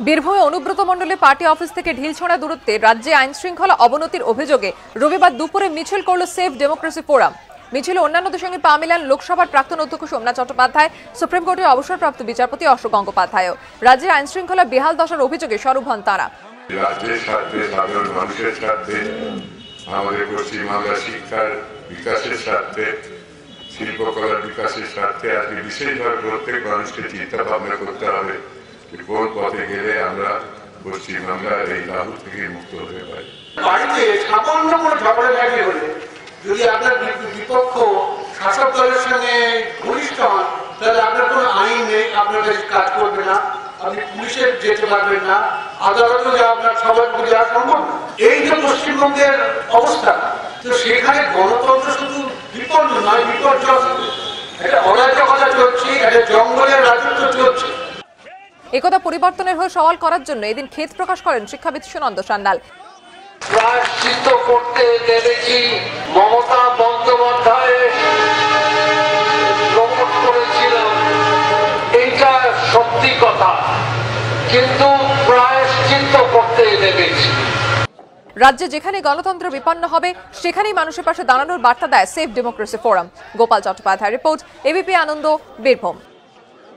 বীরভূমে অনুব্রত মণ্ডলে party office থেকে ঢিলছোড়া দূরত্বে রাজ্যে আইন শৃঙ্খলা অবনতির অভিযোগে রবিবার দুপুরে মিছিল করল সেভ ডেমোক্রেসি ফোরাম। মিছিলে অন্যান্যদের সঙ্গে পা মেলান লোকসভার প্রাক্তন অধ্যক্ষ সোমনাথ চট্টোপাধ্যায়, সুপ্রিম কোর্টের অবসরপ্রাপ্ত বিচারপতি অশোক গঙ্গোপাধ্যায়। রাজ্যের আইন শৃঙ্খলা বেহাল দশার অভিযোগে সরব হন তাঁরা। রাজ্যের স্বার্থে, সাধারণ মানুষের স্বার্থে, আমাদের পশ্চিমবাংলার শিক্ষার বিকাশের স্বার্থে, শিল্পকলার বিকাশের স্বার্থে আজকে বিশেষভাবে প্রত্যেক মানুষকে চিন্তা ভাবনা করতে হবে কোন পথে গেলে আমরা পশ্চিমবাংলার এই লাভু থেকে মুক্ত হতে পারি। বাড়িতে সামান্য কোনো ঝগড়া লাগে হলে যদি আপনার বিপক্ষ শাসক দলের সঙ্গে ঘনিষ্ঠ হন, তাহলে আপনার কোনো আইন নেই, আপনার কাছে কাজ করবে না, আপনি পুলিশে যেতে পারবেন না, আদালতে যা আপনার সবার করে যাওয়া সম্ভব। এই যে পশ্চিমবঙ্গের অবস্থা, তো সেখানে গণতন্ত্র শুধু বিপন্ন নয়, বিপর্যস্ত। একটা অরাজকতা চলছে, একটা জঙ্গলের রাজত্ব চলছে। একথা পরিবর্তনের হয়ে সওয়াল করার জন্য এদিন খেদ প্রকাশ করেন শিক্ষাবিদ সুনন্দ সান্যাল। প্রায়শ্চিত্ত করতে নেমেছি, মমতা বন্দ্যোপাধ্যায় প্রমোট করেছিলাম, এইটা সত্যি কথা, কিন্তু প্রায়শ্চিত্ত করতে নেমেছি। রাজ্যে যেখানে গণতন্ত্র বিপন্ন হবে সেখানেই মানুষের পাশে দাঁড়ানোর বার্তা দেয় save democracy forum. Gopal Chattopadhyay report, ABP Ananda, Birbhum.